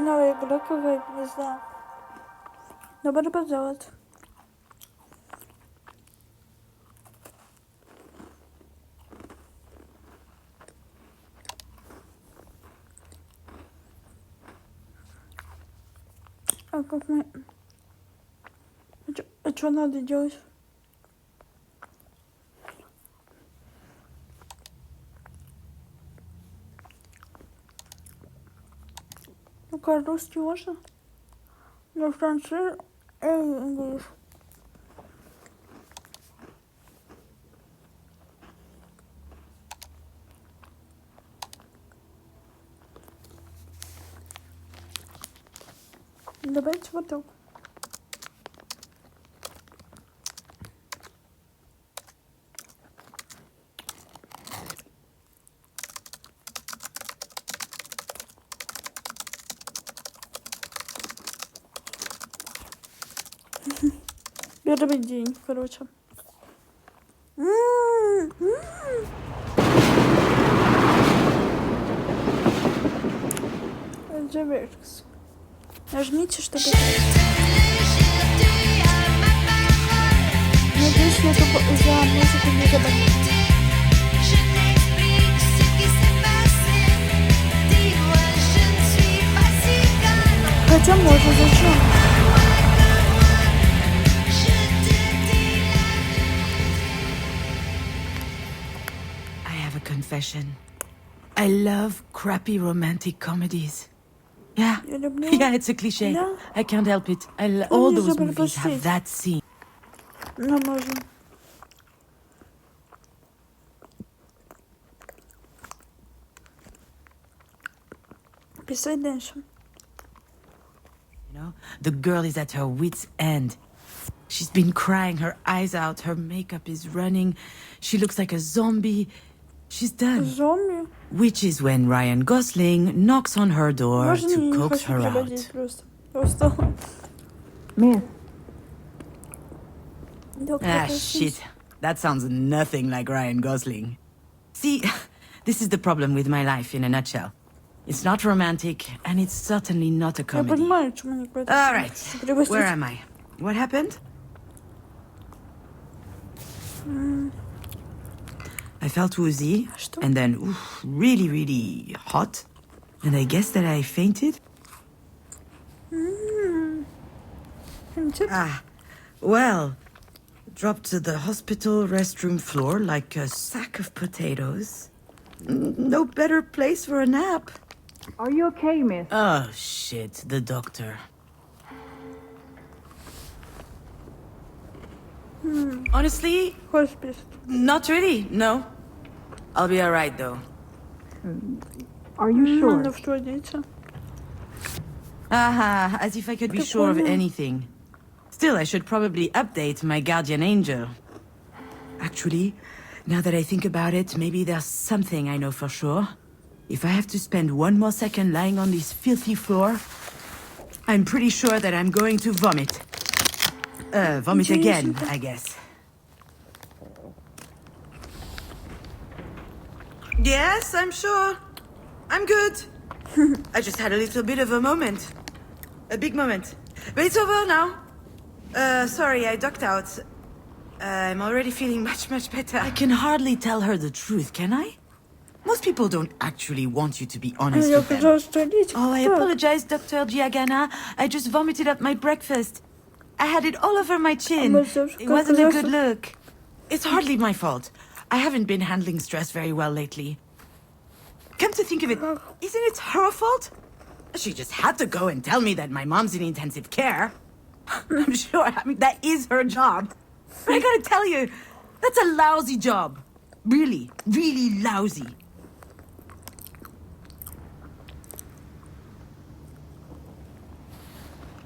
новая игра какая-то, не знаю. Надо поделать. А как мы... А что надо делать? Ну, по-русски можно? Но француз и английский. Давайте вот так. Первый день, короче. Завершился. Нажмите, чтобы... Надеюсь, я только за музыку не забаню. Хотя можно, зачем? Confession. I love crappy romantic comedies. Yeah, yeah, it's a cliche. Yeah. I can't help it. All those movies have that scene. Ну, можно. Писать дальше. You know, the girl is at her wit's end. She's been crying her eyes out. Her makeup is running. She looks like a zombie. She's done. Zombie? Which is when Ryan Gosling knocks on her door to coax her out. Miss. Ah, shit. That sounds nothing like Ryan Gosling. See, this is the problem with my life in a nutshell. It's not romantic, and it's certainly not a comedy. All right, where am I? What happened? I felt woozy, and then really, really hot. And I guess that I fainted. Well, dropped to the hospital restroom floor like a sack of potatoes. No better place for a nap. Are you okay, miss? Oh, shit, the doctor. Honestly, not really, no. I'll be alright, though. Are you sure? Aha, as if I could be sure of anything. Still, I should probably update my guardian angel. Actually, now that I think about it, maybe there's something I know for sure. If I have to spend one more second lying on this filthy floor, I'm pretty sure that I'm going to vomit. Vomit again, I guess. Yes, I'm sure. I'm good. I just had a little bit of a moment. A big moment. But it's over now. Sorry, I ducked out. I'm already feeling much, much better. I can hardly tell her the truth, can I? Most people don't actually want you to be honest with them. Oh, I apologize, Dr. Giagana. I just vomited up my breakfast. I had it all over my chin. It wasn't a good look. It's hardly my fault. I haven't been handling stress very well lately. Come to think of it, isn't it her fault? She just had to go and tell me that my mom's in intensive care. I'm sure, I mean, that is her job. But I gotta tell you, that's a lousy job. Really, really lousy.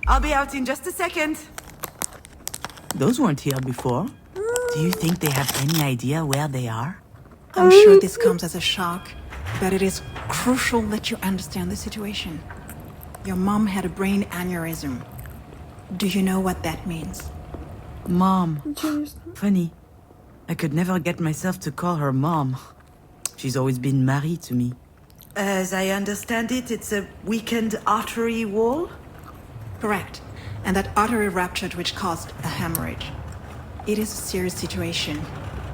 I'll be out in just a second. Those weren't here before. Do you think they have any idea where they are? I'm sure this comes as a shock, but it is crucial that you understand the situation. Your mom had a brain aneurysm. Do you know what that means? Mom. Funny. I could never get myself to call her mom. She's always been Marie to me. As I understand it, it's a weakened artery wall? Correct. And that artery ruptured, which caused a hemorrhage. It is a serious situation.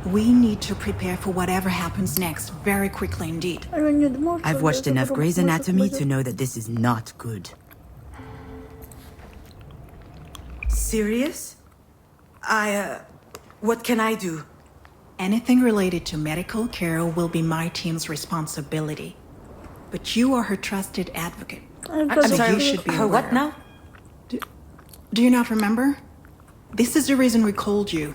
We need to prepare for whatever happens next very quickly indeed. А я не думала, что I've watched это enough вдруг Grey's может Anatomy быть. to know that this is not good. Serious? What can I do? Anything related to medical care will be my team's responsibility. But you are her trusted advocate. I'm So sorry. you should be Her what aware. now? Do you not remember? This is the reason we called you.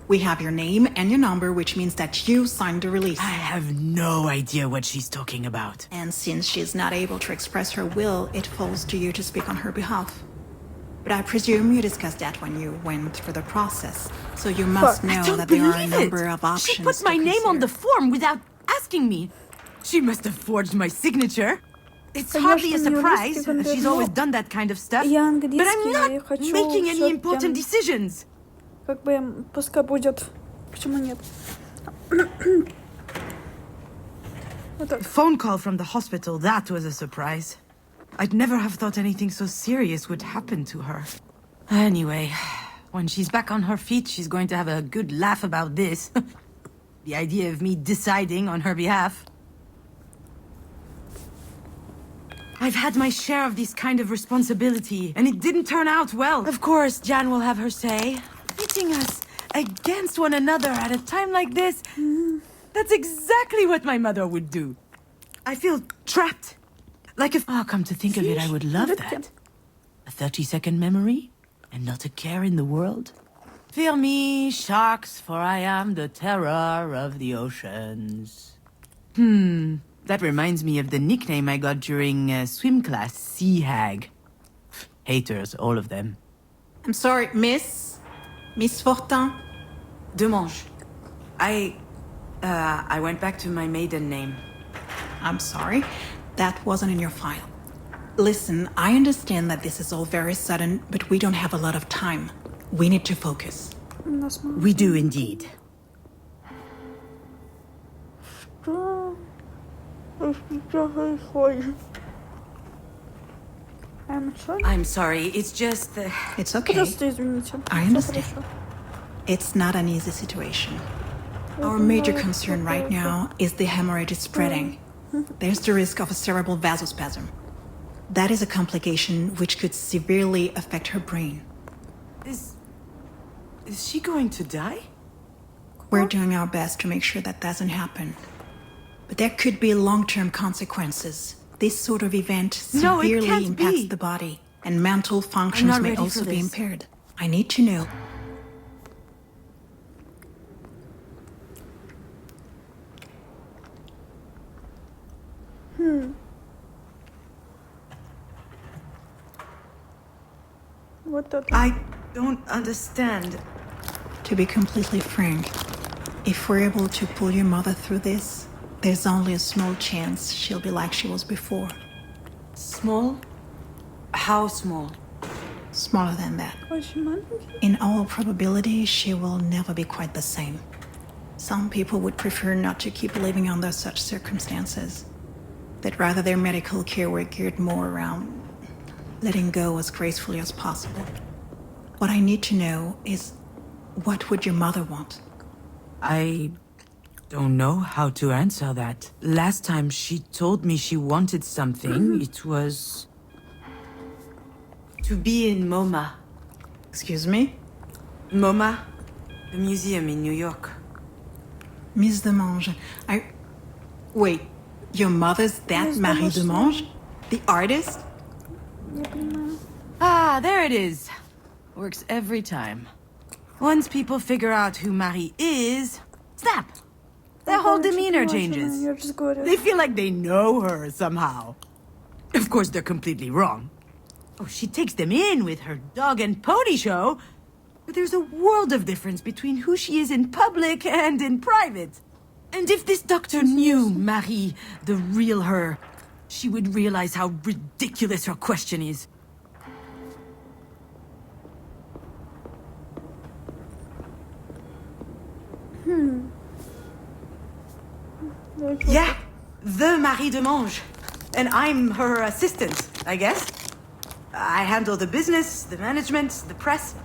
We have your name and your number, which means that you signed the release. I have no idea what she's talking about. And since she's not able to express her will, it falls to you to speak on her behalf. But I presume you discussed that when you went through the process. So you must Fuck, I know Don't that there are a believe number it. of options. She put to my name on the consider. form without asking me. She must have forged my signature. It's hardly a Конечно, surprise. юристика, She's но always done that kind of stuff. я But I'm английский, я not хочу making any всё important прям, decisions. как бы, пускай будет. Почему нет? Вот так. The phone call from the hospital, that was a surprise. I'd never have thought anything so serious would happen to her. Anyway, when she's back on her feet, she's going to have a good laugh about this. The idea of me deciding on her behalf. I've had my share of this kind of responsibility, and it didn't turn out well. Of course, Jan will have her say. Pitting us against one another at a time like this, that's exactly what my mother would do. I feel trapped. Like if... Oh, come to think of it, I would love that. A 30-second memory, and not a care in the world. Fear me, sharks, for I am the terror of the oceans. That reminds me of the nickname I got during swim class, Sea Hag. Haters, all of them. I'm sorry, Miss Fortin. Demange. I went back to my maiden name. I'm sorry, that wasn't in your file. Listen, I understand that this is all very sudden, but we don't have a lot of time. We need to focus. У нас мало. We do indeed. Что? Что происходит? I'm sorry. I'm sorry, it's just... It's okay. Просто извините. I Всё understand. хорошо. It's not an easy situation. Our major concern right now is the hemorrhage is spreading. There's the risk of a cerebral vasospasm. That is a complication which could severely affect her brain. Is she going to die? We're doing our best to make sure that doesn't happen. But there could be long-term consequences. This sort of event No, it severely can't impacts be. the body, and mental functions not may ready also for be this. impaired. I need to know. Вот это. I don't understand. To be completely frank, if we're able to pull your mother through this, there's only a small chance she'll be like she was before. Small? How small? Smaller than that. Очень маленький. In all probability, she will never be quite the same. Some people would prefer not to keep living under such circumstances. That rather their medical care were geared more around letting go as gracefully as possible. What I need to know is, what would your mother want? I don't know how to answer that. Last time she told me she wanted something, it was... to be in MoMA. Excuse me? MoMA? The museum in New York. Miss Demange, Wait, your mother's that Miss Marie Demange. Demange? The artist? Я понимаю. Ah, there it is. Works every time. Once people figure out who Marie is, snap! Their whole demeanor changes. Я же говорю. They feel like they know her somehow. Of course, they're completely wrong. Oh, she takes them in with her dog and pony show. But there's a world of difference between who she is in public and in private. And if this doctor knew Marie, the real her, she would realize how ridiculous her question is. Yeah, the mari de mange. And I'm her assistant, I guess. I handle the business, the management, the press,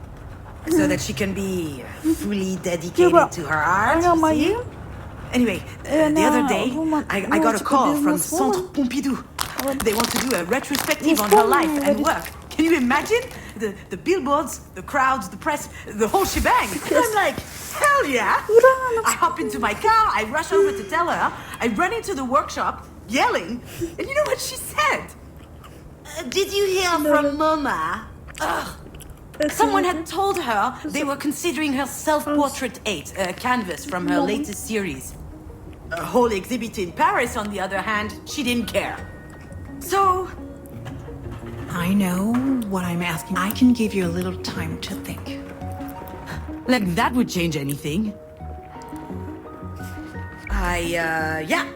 so that she can be fully dedicated to her art, you see? Anyway, the other day, I got a call from Centre Pompidou. They want to do a retrospective on her life and work. Can you imagine? The billboards, the crowds, the press, the whole shebang. I'm like, hell yeah! I hop into my car, I rush over to tell her, I run into the workshop, yelling, and you know what she said? Did you hear from Mama? Ugh. Someone had told her they were considering her self-portrait 8, a canvas from her latest series. A whole exhibit in Paris, on the other hand, she didn't care. So... I know what I'm asking. I can give you a little time to think. Like that would change anything. Yeah.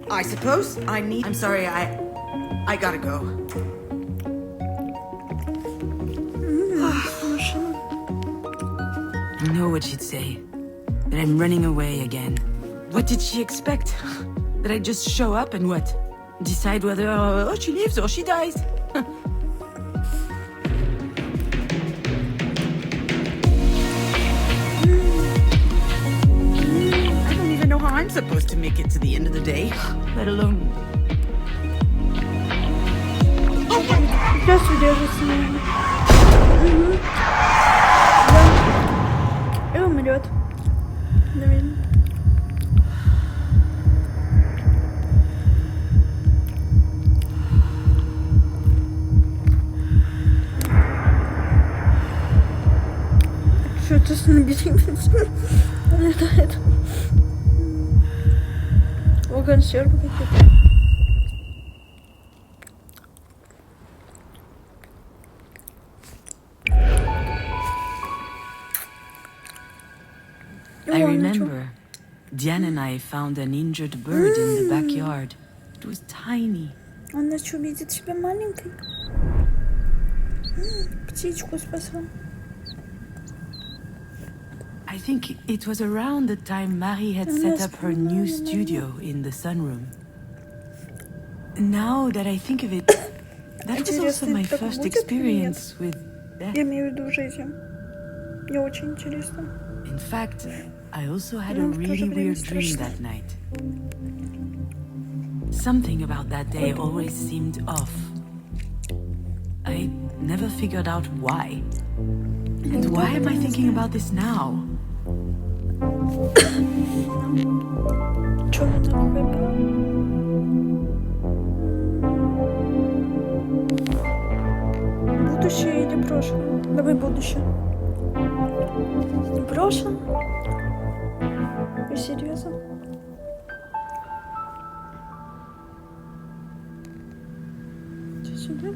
I suppose I need... I'm sorry, I gotta go. You know what she'd say. That I'm running away again. What did she expect? That I just show up and what? Decide whether she lives or she dies? I don't even know how I'm supposed to make it to the end of the day, let alone... Сейчас удержится, наверное. Да. И умрет. Наверное. Что это с лабиринтом? Летает. О, консервы какие-то. I remember Diane and I found an injured bird in the backyard. It was tiny. Она что, видит себя маленькой? Птичку спасла. I think it was around the time Marie had set up her new studio in the sunroom. Now that I think of it, that was also my first experience with death. Я имею в виду жизнь. Мне очень интересно. In fact, I also had a really weird dream that night. Something about that day always seemed off. I never figured out why. And why am I thinking about this now? Чё она такое было? Будущее или прошлое? Давай будущее. Прошлое? Вы серьезно? Что сюда?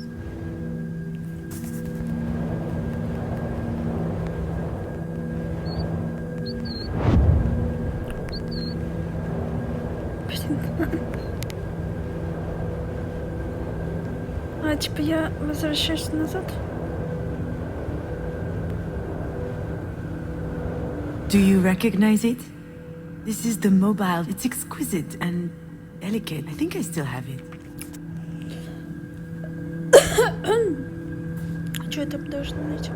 А, типа я возвращаюсь назад? Do you recognize it? This is the mobile. It's exquisite and delicate. I think I still have it. Что это должно быть?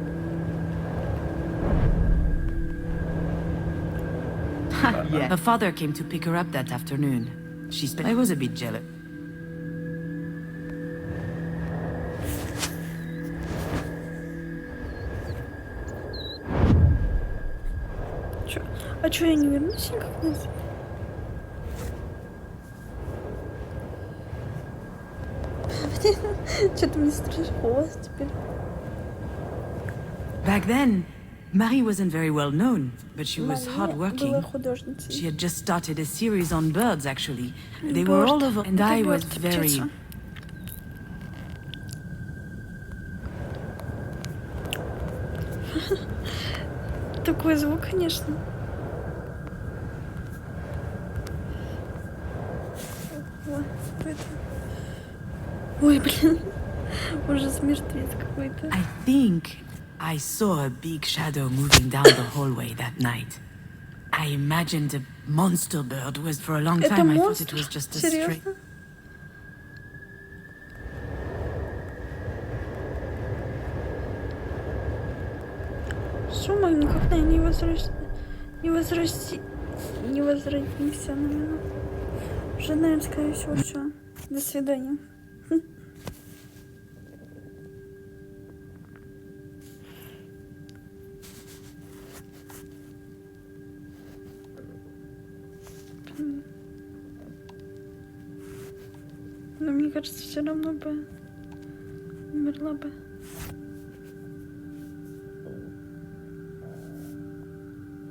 Yeah. Her father came to pick her up that afternoon. I was a bit jealous. А чё, я не вернусь никак назад? Что-то мне страшно теперь. Back then, Marie wasn't very well known, but she was hardworking. Была художницей. She had just started a series on birds, actually. They were all over, and I was very... Такой звук, конечно. Ой, блин. Ужас, мертвец какой-то. I think I saw a big shadow moving down the hallway that night. I imagined a monster bird was for a long time. I thought it was just a stray. Серьезно? Что мы никогда не возродимся, наверное. Уже, наверное, скорее всего, все. До свидания. Но мне кажется, все равно бы умерла бы.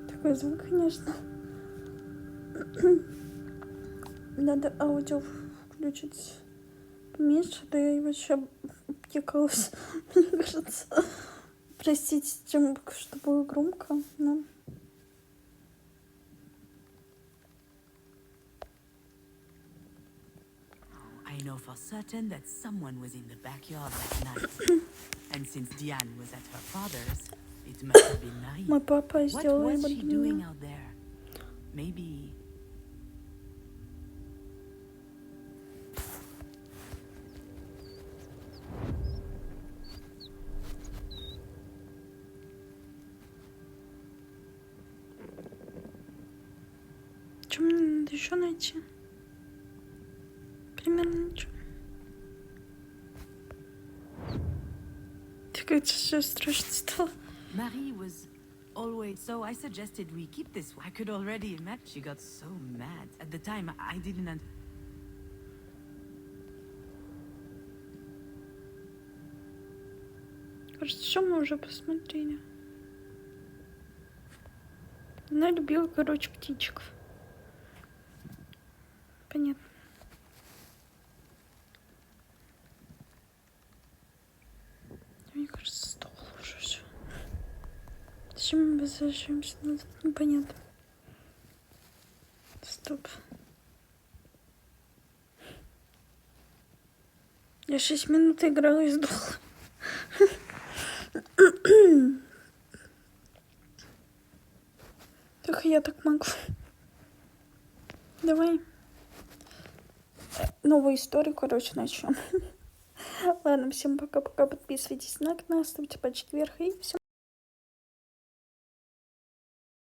Такой звук, конечно. Надо аудио включить поменьше, да я вообще обтекалась, мне кажется. Простите, чем, что было громко, но... I know for certain that someone was in the backyard that night. And since Diane was at her father's, it must have been night. Мой папа What сделал was его she для doing меня. out there? Maybe... Что мне надо еще найти? Примерно ничего. Так это все страшно стало. Marie was always... So I suggested we keep this. I could already imagine she got so mad. At the time, I didn't... Кажется, все мы уже посмотрели. Она любила, короче, птичек. Понятно. Мне кажется, стало уже все. Зачем мы возвращаемся назад? Непонятно. Стоп. Я 6 минут играла и сдохла. Только я так могу. Давай новую историю, короче, начнем. Ладно, всем пока-пока. Подписывайтесь на канал, ставьте пальчик вверх и всем